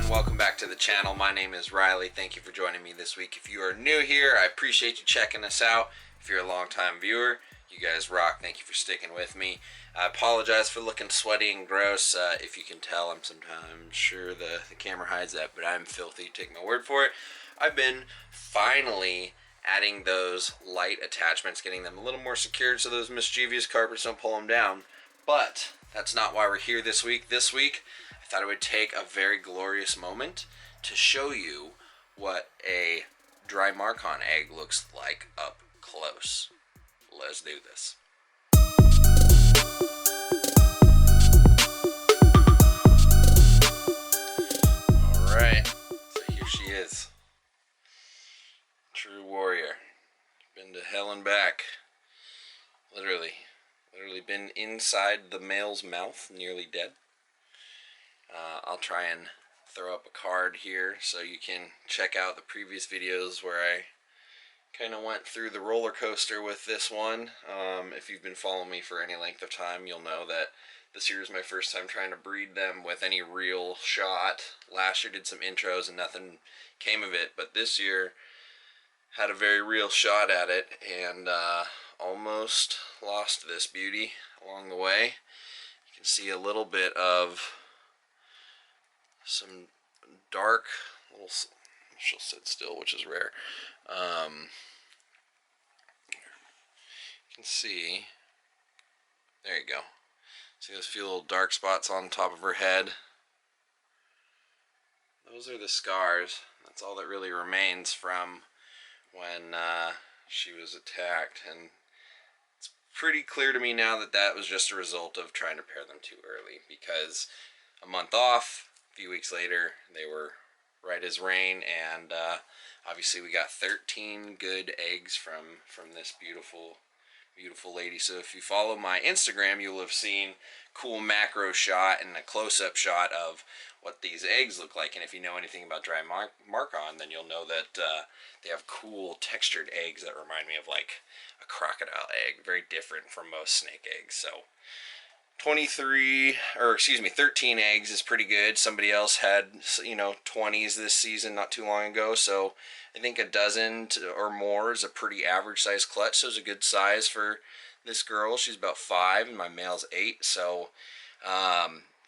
everyone, welcome back to the channel. My name is Riley. Thank you for joining me this week. If you are new here, I appreciate you checking us out. If you're a long-time viewer, you guys rock. Thank you for sticking with me. I apologize for looking sweaty and gross. If you can tell, I'm sure the camera hides that, but I'm filthy. Take my word for it. I've been finally adding those light attachments, getting them a little more secured so those mischievous carpets don't pull them down. But that's not why we're here this week. This week, I thought I would take a very glorious moment to show you what a drymarchon egg looks like up close. Let's do this. Alright, so here she is. True warrior. Been to hell and back. Literally been inside the male's mouth, nearly dead. I'll try and throw up a card here so you can check out the previous videos where I kind of went through the roller coaster with this one. If you've been following me for any length of time, you'll know that this year is my first time trying to breed them with any real shot. Last year did some intros and nothing came of it, but this year had a very real shot at it, and almost lost this beauty along the way. You can see a little bit of some dark little, she'll sit still, which is rare. You can see, there you go. See those few little dark spots on top of her head? Those are the scars. That's all that really remains from when she was attacked, and it's pretty clear to me now that that was just a result of trying to pair them too early, because a month off, a few weeks later, they were right as rain, and obviously we got 13 good eggs from this beautiful lady. So if you follow my Instagram, you'll have seen cool macro shot and a close-up shot of what these eggs look like. And if you know anything about drymarchon, then you'll know that they have cool textured eggs that remind me of like a crocodile egg. Very different from most snake eggs. So 13 eggs is pretty good. Somebody else had, 20s this season not too long ago. So I think a dozen or more is a pretty average size clutch. So it's a good size for this girl. She's about 5 and my male's 8. So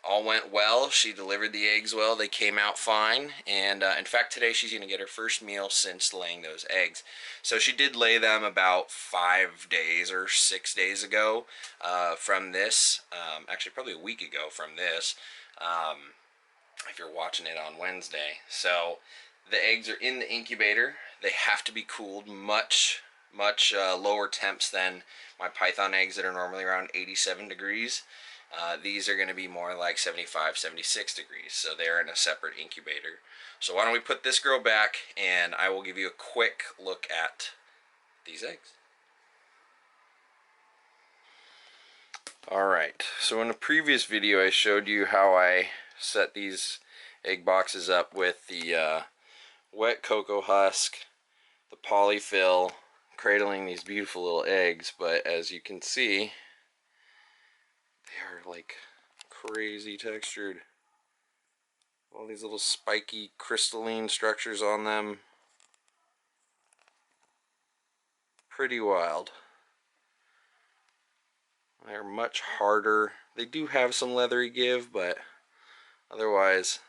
all went well. She delivered the eggs well. They came out fine. And in fact, today she's going to get her first meal since laying those eggs. So she did lay them about 5 days or 6 days ago from this. Actually, probably a week ago from this, if you're watching it on Wednesday. So the eggs are in the incubator. They have to be cooled much lower temps than my python eggs that are normally around 87 degrees. These are going to be more like 75, 76 degrees, so they're in a separate incubator. So why don't we put this girl back, and I will give you a quick look at these eggs. Alright, so in a previous video I showed you how I set these egg boxes up with the wet cocoa husk, the polyfill, cradling these beautiful little eggs, but as you can see, they are like crazy textured. All these little spiky crystalline structures on them. Pretty wild. They're much harder. They do have some leathery give, but otherwise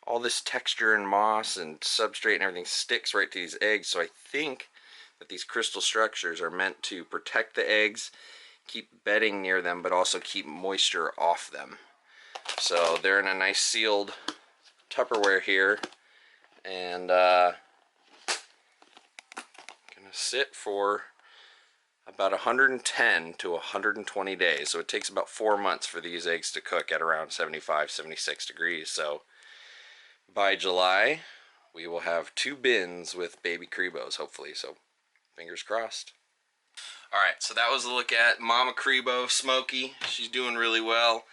all this texture and moss and substrate and everything sticks right to these eggs. So I think that these crystal structures are meant to protect the eggs, keep bedding near them, but also keep moisture off them. So they're in a nice sealed Tupperware here, and gonna sit for about 110 to 120 days. So it takes about 4 months for these eggs to cook at around 75, 76 degrees. So by July, we will have 2 bins with baby Cribos, hopefully. So fingers crossed. Alright, so that was a look at Mama Cribo, Smokey. She's doing really well.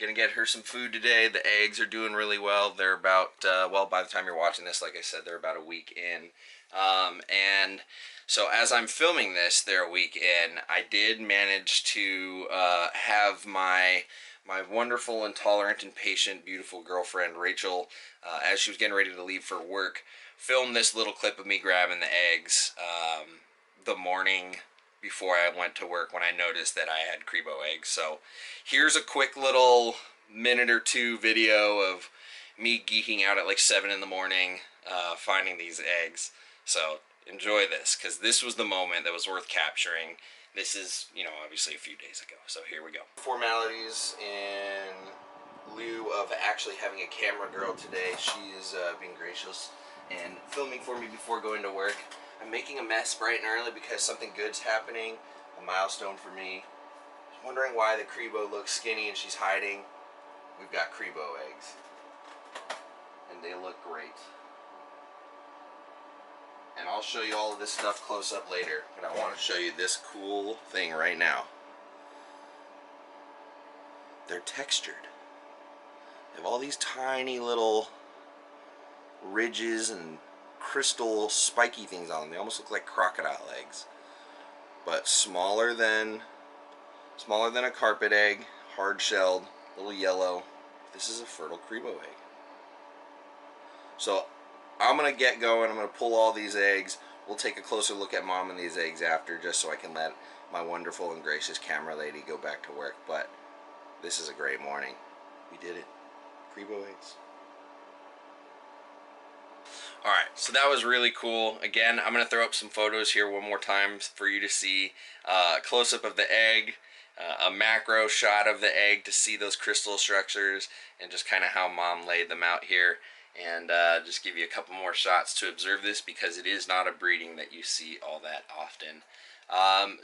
Gonna get her some food today. The eggs are doing really well. They're about, well, by the time you're watching this, like I said, they're about a week in. And so as I'm filming this, they're a week in. I did manage to have my my wonderful and tolerant and patient, beautiful girlfriend Rachel, as she was getting ready to leave for work, filmed this little clip of me grabbing the eggs the morning before I went to work when I noticed that I had Cribo eggs. So here's a quick little minute or two video of me geeking out at like 7 in the morning finding these eggs. So enjoy this, because this was the moment that was worth capturing. This is, you know, obviously a few days ago. So here we go. Formalities in lieu of actually having a camera girl today. She is being gracious and filming for me before going to work. I'm making a mess bright and early because something good's happening, a milestone for me. Wondering why the Cribo looks skinny and she's hiding. We've got Cribo eggs, and they look great. And I'll show you all of this stuff close up later, but I want to show you this cool thing right now. They're textured. They have all these tiny little ridges and crystal spiky things on them. They almost look like crocodile eggs, but smaller than a carpet egg, hard shelled, little yellow. This is a fertile Cribo egg. So I'm gonna get going. I'm gonna pull all these eggs. We'll take a closer look at Mom and these eggs after, just so I can let my wonderful and gracious camera lady go back to work. But this is a great morning. We did it. Cribo eggs. Alright, so that was really cool. Again, I'm going to throw up some photos here one more time for you to see a close-up of the egg, a macro shot of the egg to see those crystal structures, and just kind of how Mom laid them out here. And just give you a couple more shots to observe this, because it is not a breeding that you see all that often.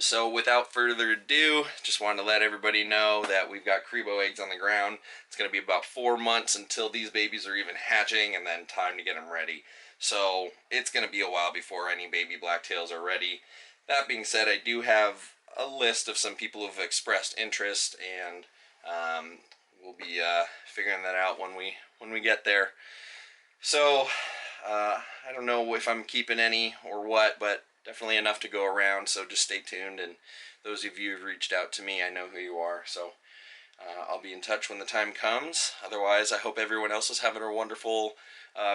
So without further ado, just wanted to let everybody know that we've got Cribo eggs on the ground. It's going to be about 4 months until these babies are even hatching, and then time to get them ready. So it's going to be a while before any baby blacktails are ready. That being said, I do have a list of some people who have expressed interest, and we'll be figuring that out when we get there. So I don't know if I'm keeping any or what, but definitely enough to go around, so just stay tuned. And those of you who've reached out to me, I know who you are, so I'll be in touch when the time comes. Otherwise, I hope everyone else is having a wonderful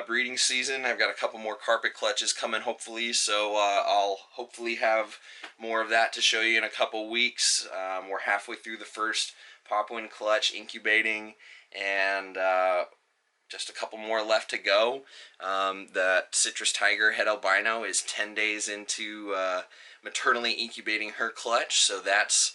breeding season. I've got a couple more carpet clutches coming, hopefully, so I'll hopefully have more of that to show you in a couple weeks. We're halfway through the first pop-win clutch incubating, and just a couple more left to go. The citrus tiger head albino is 10 days into maternally incubating her clutch, so that's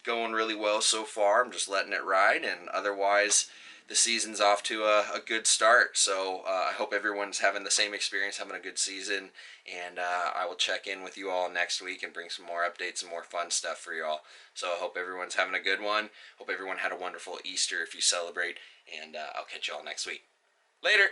going really well so far. I'm just letting it ride, and otherwise the season's off to a good start. So I hope everyone's having the same experience, having a good season, and I will check in with you all next week and bring some more updates and more fun stuff for you all. So I hope everyone's having a good one. Hope everyone had a wonderful Easter if you celebrate, and I'll catch you all next week. Later!